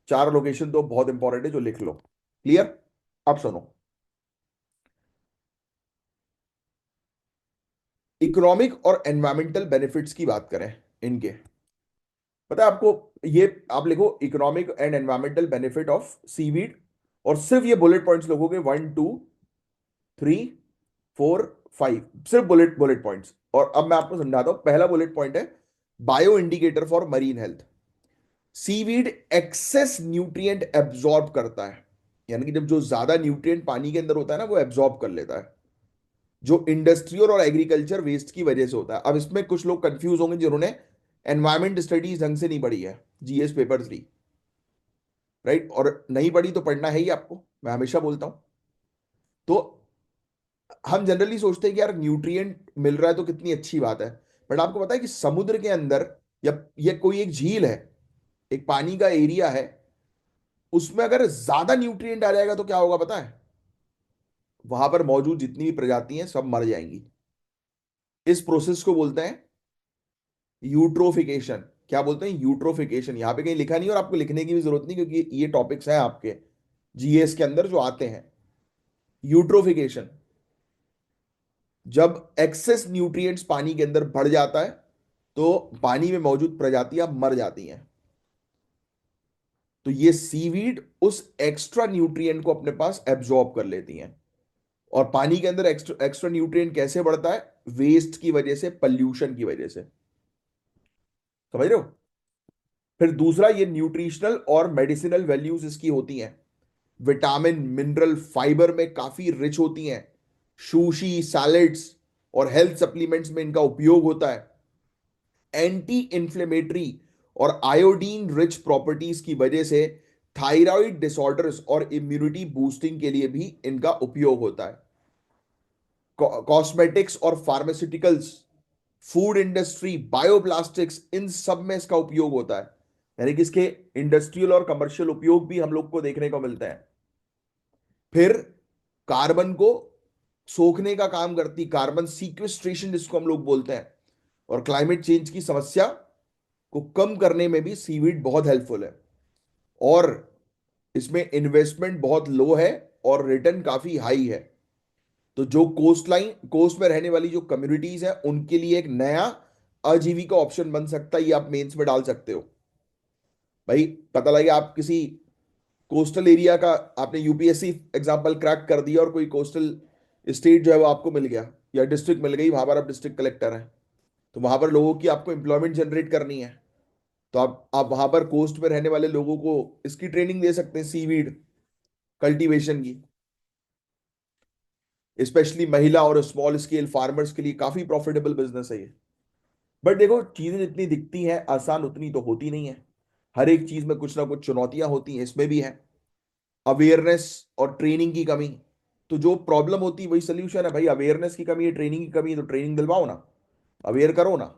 4 लोकेशन तो बहुत इंपॉर्टेंट है जो लिख लो। क्लियर? अब सुनो, इकोनॉमिक और एनवायरमेंटल बेनिफिट्स की बात करें इनके। पता है आपको, ये आप लिखो economic and environmental benefit of seaweed, और सिर्फ ये बुलेट पॉइंट्स लिखोगे, 1 2 3 4 5, सिर्फ बुलेट बुलेट पॉइंट्स। और अब मैं आपको समझाता हूं। पहला बुलेट पॉइंट है bio indicator for marine health. Seaweed excess nutrient absorb करता है, यानी कि जब जो ज्यादा न्यूट्रिएंट पानी के अंदर होता है ना, वो एब्जॉर्ब कर लेता है, जो इंडस्ट्रियल और एग्रीकल्चर वेस्ट की वजह से होता है। अब इसमें कुछ लोग कंफ्यूज होंगे जिन्होंने एनवायरमेंट स्टडीज ढंग से नहीं पढ़ी है, जीएस पेपर 3, राइट, और नहीं पढ़ी तो पढ़ना है ही आपको, मैं हमेशा बोलता हूं। तो हम जनरली सोचते हैं कि यार न्यूट्रिएंट मिल रहा है तो कितनी अच्छी बात है, बट आपको पता है कि समुद्र के अंदर, या ये कोई एक झील है, एक पानी का एरिया है, उसमें अगर ज्यादा न्यूट्रिएंट आ जाएगा तो क्या होगा पता है? वहां पर मौजूद जितनी भी प्रजाति हैं सब मर जाएंगी। इस प्रोसेस को बोलते हैं यूट्रोफिकेशन। क्या बोलते हैं? यूट्रोफिकेशन। यहां पे कहीं लिखा नहीं और आपको लिखने की भी जरूरत नहीं, क्योंकि ये टॉपिक्स हैं आपके जीएस के अंदर जो आते हैं। यूट्रोफिकेशन, जब एक्सेस न्यूट्रिएंट्स पानी के अंदर बढ़ जाता है तो पानी में मौजूद प्रजातियां मर जाती हैं। तो ये सीवीड उस एक्स्ट्रा न्यूट्रिएंट को अपने पास एब्जॉर्ब कर लेती हैं। और पानी के अंदर एक्स्ट्रा एक्स्ट्रा न्यूट्रिएंट कैसे बढ़ता है? वेस्ट की वजह से, पल्यूशन की वजह से। समझ रहे हो? फिर दूसरा, ये न्यूट्रिशनल और मेडिसिनल वैल्यूज इसकी होती हैं। विटामिन, मिनरल, फाइबर में काफी रिच होती हैं। सुशी, सैलेड्स और हेल्थ सप्लीमेंट्स में इनका उपयोग होता है। एंटी इंफ्लेमेटरी और आयोडीन रिच प्रॉपर्टीज की वजह से थायराइड डिसऑर्डर्स और इम्यूनिटी बूस्टिंग के लिए भी इनका उपयोग होता है। कॉस्मेटिक्स और फार्मास्यूटिकल्स, फूड इंडस्ट्री, बायोप्लास्टिक्स, इन सब में इसका उपयोग होता है। यानी कि इसके इंडस्ट्रियल और कमर्शियल उपयोग भी हम लोग को देखने को मिलते हैं। फिर कार्बन को सोखने का काम करती, कार्बन सीक्वेस्ट्रेशन जिसको हम लोग बोलते हैं, और क्लाइमेट चेंज की समस्या को कम करने में भी सीवीड बहुत हेल्पफुल है। और इसमें इन्वेस्टमेंट बहुत लो है और रिटर्न काफी हाई है। तो जो कोस्ट में रहने वाली जो कम्युनिटीज हैं उनके लिए एक नया आजीविका ऑप्शन बन सकता है। ये आप मेंस में डाल सकते हो। भाई, पता लगे आप किसी कोस्टल एरिया का, आपने यूपीएससी एग्जाम्पल क्रैक कर दिया और कोई कोस्टल स्टेट जो है वो आपको मिल गया, या डिस्ट्रिक्ट मिल गई, वहां पर आप डिस्ट्रिक्ट कलेक्टर हैं, तो वहां पर लोगों की आपको एम्प्लॉयमेंट जनरेट करनी है। तो आप वहां पर कोस्ट में रहने वाले लोगों को इसकी ट्रेनिंग दे सकते हैं, सीवीड कल्टीवेशन की। स्पेशली महिला और स्मॉल स्केल फार्मर्स के लिए काफी प्रॉफिटेबल बिजनेस है ये। बट देखो, चीजें जितनी दिखती हैं आसान उतनी तो होती नहीं है। हर एक चीज में कुछ ना कुछ चुनौतियां होती हैं, इसमें भी है। अवेयरनेस और ट्रेनिंग की कमी। तो जो प्रॉब्लम होती है वही सोल्यूशन है भाई। अवेयरनेस की कमी है, ट्रेनिंग की कमी है, तो ट्रेनिंग दिलवाओ ना, अवेयर करो ना।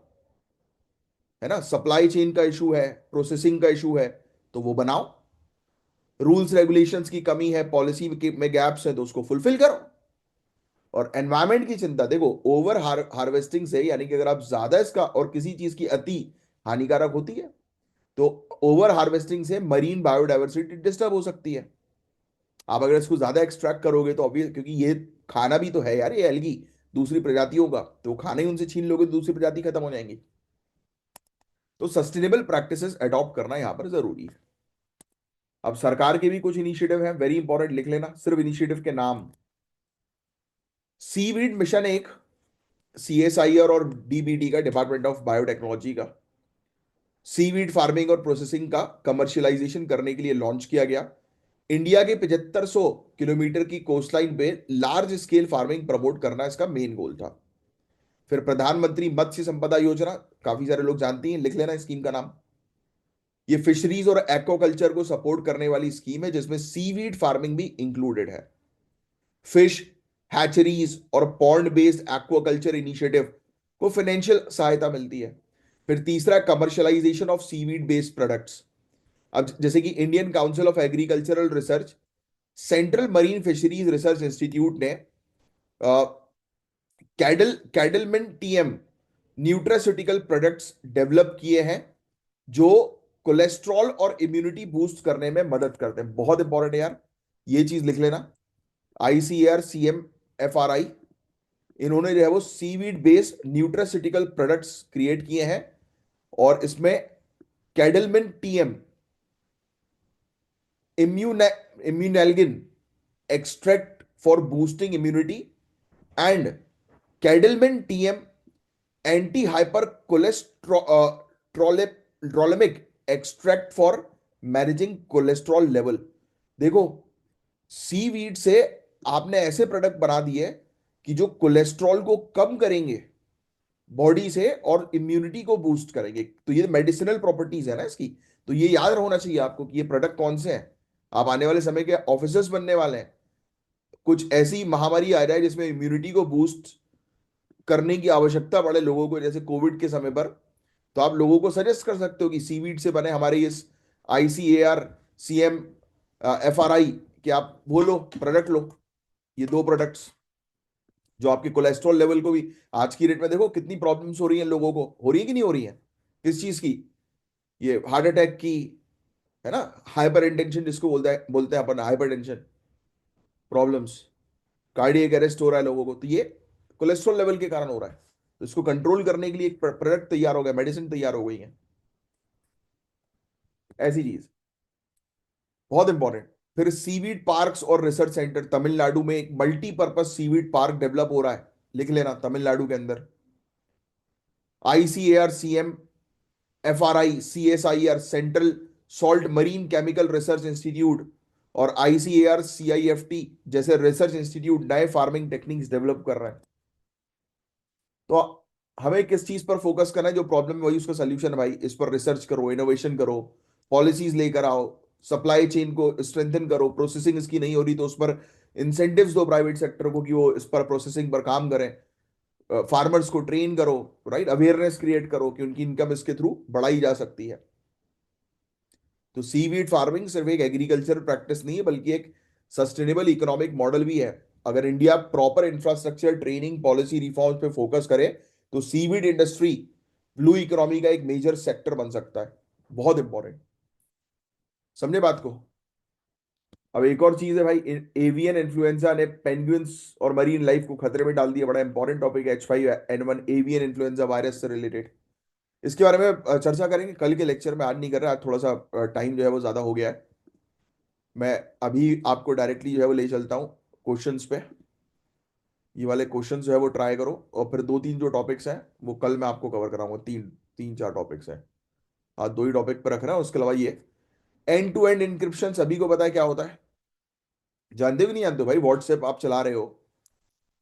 है ना? सप्लाई चेन का इशू है, प्रोसेसिंग का इशू है, तो वो बनाओ। रूल्स रेगुलेशंस की कमी है, पॉलिसी में गैप्स है, तो उसको फुलफिल करो। और एनवायरमेंट की चिंता, देखो ओवर हार्वेस्टिंग से, यानी कि अगर आप ज्यादा इसका, और किसी चीज की अति हानिकारक होती है, तो ओवर हार्वेस्टिंग से मरीन बायोडायवर्सिटी डिस्टर्ब हो सकती है। आप अगर इसको ज्यादा एक्सट्रैक्ट करोगे तो ऑब्वियस, क्योंकि ये खाना भी तो है यार, ये एल्गी दूसरी प्रजातियों का, तो खाना ही उनसे छीन लोगे तो दूसरी प्रजाति खत्म हो जाएंगी। तो सस्टेनेबल प्रैक्टिसेस अडॉप्ट करना यहां पर जरूरी है। अब सरकार के भी कुछ इनिशिएटिव हैं, वेरी इंपॉर्टेंट, लिख लेना सिर्फ इनिशिएटिव के नाम। सीवीड मिशन एक सीएसआईआर और डीबीटी का, डिपार्टमेंट ऑफ बायोटेक्नोलॉजी का, सीवीड फार्मिंग और प्रोसेसिंग का कमर्शियलाइजेशन करने के लिए लॉन्च किया गया। इंडिया के 7500 किलोमीटर की कोस्टलाइन पे लार्ज स्केल फार्मिंग प्रमोट करना इसका मेन गोल था। फिर प्रधानमंत्री मत्स्य संपदा योजना, काफी सारे लोग जानती हैं, लिख लेना स्कीम का नाम। ये फिशरीज और एक्वाकल्चर को सपोर्ट करने वाली स्कीम है जिसमें सीवीड फार्मिंग भी इंक्लूडेड है। फिश हैचरीज और पॉन्ड बेस्ड एक्वाकल्चर इनिशिएटिव को फाइनेंशियल सहायता मिलती है। फिर तीसरा, commercialisation of seaweed based products. अब जैसे कि Indian council of agricultural research, central marine fisheries research institute ने कैडलमेन टीएम न्यूट्रास्यूटिकल प्रोडक्ट्स डेवलप किए हैं जो कोलेस्ट्रॉल और इम्यूनिटी बूस्ट करने में मदद करते हैं। बहुत इंपॉर्टेंट है यार, ये चीज लिख लेना। आईसीएआर सीएम एफआरआई, इन्होंने जो है वो seaweed based nutraceutical products create किए हैं। और इसमें Cadalmin TM immunalgin extract for boosting immunity, and Cadalmin TM anti hypercholesterolemic extract for managing cholesterol level. देखो, सीवीड से आपने ऐसे प्रोडक्ट बना दिए कि जो कोलेस्ट्रॉल को कम करेंगे बॉडी से और इम्यूनिटी को बूस्ट करेंगे। तो ये मेडिसिनल प्रॉपर्टीज है ना इसकी। तो ये याद होना चाहिए आपको कि ये प्रोडक्ट कौन से हैं। आप आने वाले समय के ऑफिसर्स बनने वाले हैं, कुछ ऐसी महामारी आ जाए जिसमें इम्यूनिटी को बूस्ट करने की आवश्यकता पड़े लोगों को, जैसे कोविड के समय पर, तो आप लोगों को सजेस्ट कर सकते हो कि सीवीड से बने हमारे इस ICAR, CM, FRI, कि आप वो लो, प्रोडक्ट लो। ये दो प्रोडक्ट्स जो आपके कोलेस्ट्रॉल लेवल को भी, आज की डेट में देखो कितनी प्रॉब्लम्स हो रही हैं लोगों को, हो रही है कि नहीं हो रही है? किस चीज की? ये हार्ट अटैक की, है ना, हाइपर इंटेंशन जिसको बोलते हैं अपन, hypertension problems, cardiac arrest हो रहा है लोगों को, तो ये कोलेस्ट्रॉल लेवल के कारण हो रहा है। तो इसको कंट्रोल करने के लिए एक प्रोडक्ट तैयार हो गया, मेडिसिन तैयार हो गई है, ऐसी चीज, बहुत इंपॉर्टेंट। फिर सीवीड पार्क्स और रिसर्च सेंटर, तमिलनाडु में एक मल्टीपर्पज सीवीड पार्क डेवलप हो रहा है, लिख लेना, तमिलनाडु के अंदर। ICAR, CM, FRI, CSIR, central salt marine chemical research institute, और ICAR, CIFT जैसे रिसर्च इंस्टीट्यूट नए फार्मिंग टेक्निक्स डेवलप कर रहे हैं। तो हमें किस चीज पर फोकस करना है? जो प्रॉब्लम है वही उसका सोल्यूशन है भाई, इस पर रिसर्च करो, इनोवेशन करो, पॉलिसीज लेकर आओ, सप्लाई चेन को स्ट्रेंथन करो, प्रोसेसिंग इसकी नहीं हो रही तो उस पर इंसेंटिव्स दो प्राइवेट सेक्टर को कि वो इस पर प्रोसेसिंग पर काम करें, फार्मर्स को ट्रेन करो, राइट, अवेयरनेस क्रिएट करो कि उनकी इनकम इसके थ्रू बढ़ाई जा सकती है। तो सीवीड फार्मिंग सिर्फ एक एग्रीकल्चर प्रैक्टिस नहीं है, बल्कि एक सस्टेनेबल इकोनॉमिक मॉडल भी है। अगर India proper infrastructure, training, policy reforms पे फोकस करे तो सीवीड इंडस्ट्री ब्लू इकोनॉमी का एक मेजर सेक्टर बन सकता है। बहुत इंपॉर्टेंट, समझे बात को? अब एक और चीज है भाई, एवियन इन्फ्लुएंजा ने पेंगुइन्स और मरीन लाइफ को खतरे में डाल दिया। बड़ा इंपॉर्टेंट टॉपिक है H5N1 एवियन इन्फ्लुएंजा वायरस से रिलेटेड। इसके बारे में चर्चा करेंगे कल के लेक्चर में, आज नहीं कर रहा, आज थोड़ा सा टाइम जो है वो ज्यादा हो गया है। मैं अभी आपको डायरेक्टली जो है वो ले चलता हूँ क्वेश्चंस पे। ये वाले क्वेश्चंस जो है वो ट्राई करो, और फिर दो तीन जो टॉपिक्स हैं वो कल मैं आपको कवर कराऊंगा। तीन तीन चार टॉपिक्स हैं, आज दो ही टॉपिक पर रख रहा हूँ। उसके अलावा ये एंड टू एंड इंक्रिप्शन सभी को पता है क्या होता है? जानते भी नहीं जानते हो भाई? व्हाट्सएप आप चला रहे हो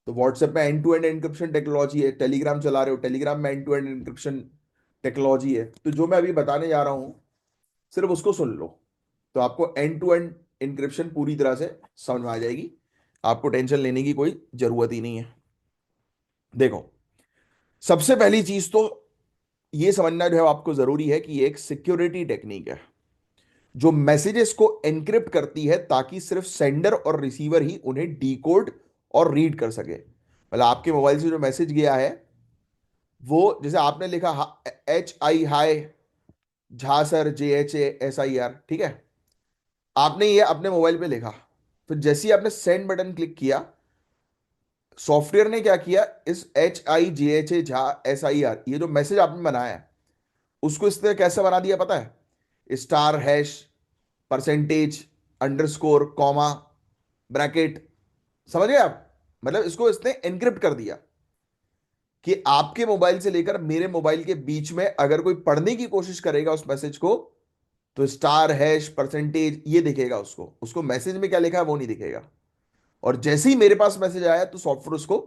तो व्हाट्सएप में end to end encryption technology है। टेलीग्राम चला रहे हो, टेलीग्राम में end to end encryption technology है। तो जो मैं अभी बताने जा रहा हूं सिर्फ उसको सुन लो, तो आपको एंड टू एंड एन्क्रिप्शन पूरी तरह से समझ में आ जाएगी। आपको टेंशन लेने की कोई जरूरत ही नहीं है। देखो, सबसे पहली चीज तो ये समझना जो है आपको जरूरी है कि ये एक सिक्योरिटी टेक्निक है जो मैसेजेस को एनक्रिप्ट करती है ताकि सिर्फ सेंडर और रिसीवर ही उन्हें डिकोड और रीड कर सके। मतलब आपके मोबाइल से जो मैसेज गया है वो, जैसे आपने लिखा HI हाय झा सर JHASIR, ठीक है, आपने ये अपने मोबाइल पे लिखा, फिर जैसे ही आपने सेंड बटन क्लिक किया, सॉफ्टवेयर ने क्या किया, इस HIJHA झा SIR ये जो मैसेज आपने बनाया है उसको इस तरह कैसे बना दिया पता है? Star, hash, percentage, underscore, comma, bracket, समझ गए आप? मतलब इसको इसने एनक्रिप्ट कर दिया कि आपके मोबाइल से लेकर मेरे मोबाइल के बीच में अगर कोई पढ़ने की कोशिश करेगा उस मैसेज को, तो स्टार, हैश, परसेंटेज ये दिखेगा, उसको उसको मैसेज में क्या लिखा है वो नहीं दिखेगा। और जैसे ही मेरे पास मैसेज आया तो सॉफ्टवेयर उसको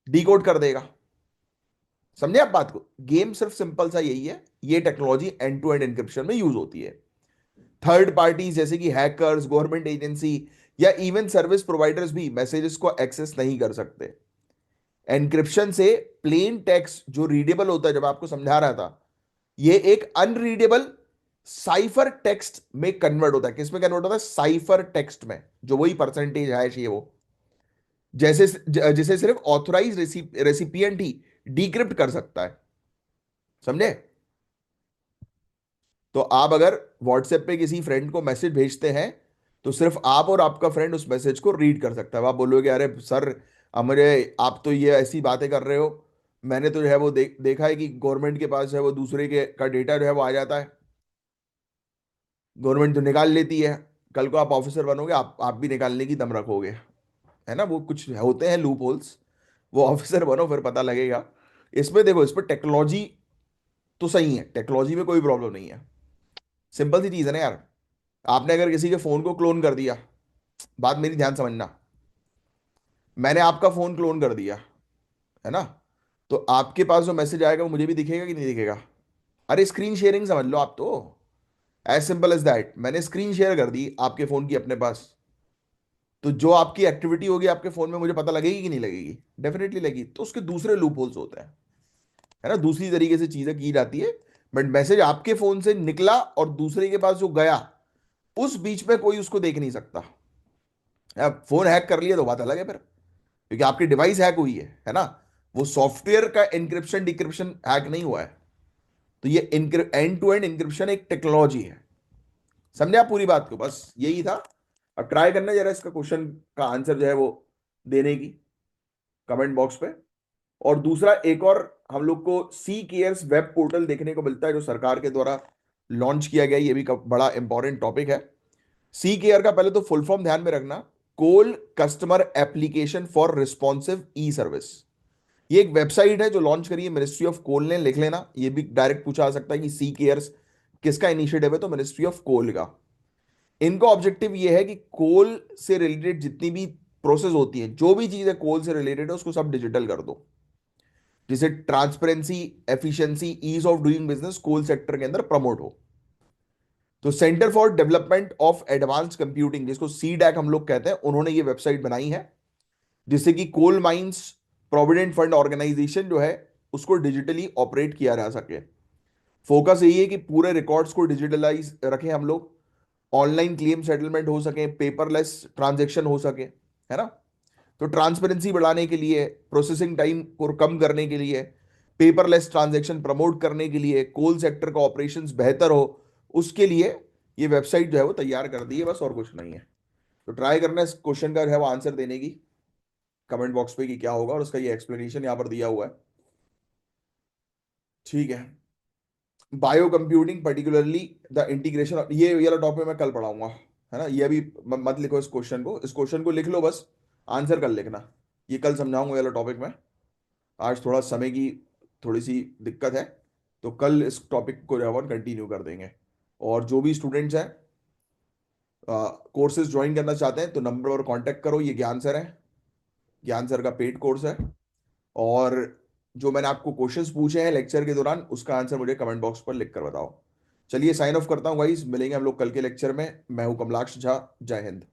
डिकोड कर देगा। समझे आप बात को? गेम सिर्फ सिंपल सा यही है, ये technology end to end encryption में यूज होती है। थर्ड पार्टी जैसे कि हैकर्स, गवर्नमेंट एजेंसी या इवन सर्विस प्रोवाइडर्स भी मैसेजेस को एक्सेस नहीं कर सकते। एन्क्रिप्शन से प्लेन टेक्स्ट जो रीडेबल होता है, जब आपको समझा रहा था, ये एक अनरीडेबल साइफर टेक्स्ट में कन्वर्ट होता है। किस में कन्वर्ट होता है? साइफर टेक्स्ट में, जो वही परसेंटेज है ये वो, जैसे जिसे सिर्फ ऑथराइज रेसिपिएंट ही डिक्रिप्ट कर सकता है। समझे? तो आप अगर व्हाट्सएप पे किसी फ्रेंड को मैसेज भेजते हैं तो सिर्फ आप और आपका फ्रेंड उस मैसेज को रीड कर सकता है। आप बोलोगे अरे सर, अब मुझे, आप तो ये ऐसी बातें कर रहे हो, मैंने तो जो है वो देखा है कि गवर्नमेंट के पास जो है वो दूसरे के का डेटा जो है वो आ जाता है, गवर्नमेंट तो निकाल लेती है। कल को आप ऑफिसर बनोगे, आप भी निकालने की दम रखोगे, है ना? वो कुछ होते हैं लूप होल्स, वो ऑफिसर बनो फिर पता लगेगा। इसमें देखो, इस पर टेक्नोलॉजी तो सही है, टेक्नोलॉजी में कोई प्रॉब्लम नहीं है, सिंपल सी चीज है ना यार। आपने अगर किसी के फोन को क्लोन कर दिया, बात मेरी ध्यान समझना, मैंने आपका फोन क्लोन कर दिया, है ना, तो आपके पास जो मैसेज आएगा वो मुझे भी दिखेगा कि नहीं दिखेगा? अरे स्क्रीन शेयरिंग समझ लो आप तो, एज सिंपल एज दैट। मैंने स्क्रीन शेयर कर दी आपके फोन की अपने पास, तो जो आपकी एक्टिविटी होगी आपके फोन में मुझे पता लगेगी कि नहीं लगेगी? डेफिनेटली लगेगी। तो उसके दूसरे लूप होल्स होते हैं, है ना, दूसरी तरीके से चीजें की जाती है, बट मैसेज आपके फोन से निकला और दूसरे के पास जो गया, उस बीच में कोई उसको देख नहीं सकता। अब फोन हैक कर लिया तो बात अलग है फिर, क्योंकि आपकी डिवाइस हैक हुई है ना। वो सॉफ्टवेयर का इंक्रिप्शन डिक्रिप्शन हैक नहीं हुआ है। तो ये एंड टू एंड इंक्रिप्शन एक टेक्नोलॉजी है। समझे आप पूरी बात को? बस यही था। अब ट्राई करना जरा इसका क्वेश्चन का आंसर जो है वो देने की, कमेंट बॉक्स पे। और दूसरा एक और हम लोग को सी केयर्स वेब पोर्टल देखने को मिलता है, जो सरकार के द्वारा लॉन्च किया गया है। ये भी बड़ा इंपॉर्टेंट टॉपिक है। सी केयर का पहले तो फुल फॉर्म ध्यान में रखना, call customer application for responsive e service. ये एक वेबसाइट है जो लॉन्च करी है मिनिस्ट्री ऑफ कोल ने, लिख लेना। ये भी डायरेक्ट पूछा जा सकता है कि सी केयर्स किसका इनिशिएटिव है, तो मिनिस्ट्री ऑफ कोल का। इनका ऑब्जेक्टिव ये है कि कोल से रिलेटेड जितनी भी प्रोसेस होती है, जो भी चीज है कोल से रिलेटेड है, उसको सब डिजिटल कर दो, जिसे transparency, efficiency, ease of doing business coal sector के अंदर प्रमोट हो। तो centre for development of advance computing, जिसको सी डैक हम लोग कहते हैं, उन्होंने ये वेबसाइट बनाई है, जिससे कि coal mines provident fund organisation जो है उसको डिजिटली ऑपरेट किया जा सके। फोकस यही है कि पूरे रिकॉर्ड्स को डिजिटलाइज रखें हम लोग, ऑनलाइन क्लेम सेटलमेंट हो सके, पेपरलेस ट्रांजेक्शन हो सके, है ना। तो ट्रांसपेरेंसी बढ़ाने के लिए, प्रोसेसिंग टाइम को कम करने के लिए, पेपरलेस ट्रांजैक्शन प्रमोट करने के लिए, कोल सेक्टर का ऑपरेशंस बेहतर हो, उसके लिए ये वेबसाइट जो है वो तैयार कर दी है, बस और कुछ नहीं है। तो ट्राई करना इस क्वेश्चन का जो है वो आंसर देने की, कमेंट बॉक्स पे कि क्या होगा, और उसका ये एक्सप्लेनेशन यहाँ पर दिया हुआ है। ठीक है। Bio computing particularly the integration, ये वाला टॉपिक मैं कल पढ़ाऊंगा, है ना। ये अभी मत लिखो इस क्वेश्चन को, इस क्वेश्चन को लिख लो बस, आंसर कल लिखना। ये कल समझाऊंगा ये वाला टॉपिक में। आज थोड़ा समय की थोड़ी सी दिक्कत है, तो कल इस टॉपिक को जो है कंटिन्यू कर देंगे। और जो भी स्टूडेंट्स हैं कोर्सेज ज्वाइन करना चाहते हैं, तो नंबर पर कांटेक्ट करो, ये ज्ञान सर है। ज्ञान सर का पेड कोर्स है। और जो मैंने आपको क्वेश्चंस पूछे हैं लेक्चर के दौरान, उसका आंसर मुझे कमेंट बॉक्स पर लिख कर बताओ। चलिए साइन ऑफ करता हूँ गाइस, मिलेंगे हम लोग कल के लेक्चर में। मैं हूं कमलाक्ष झा। जय हिंद।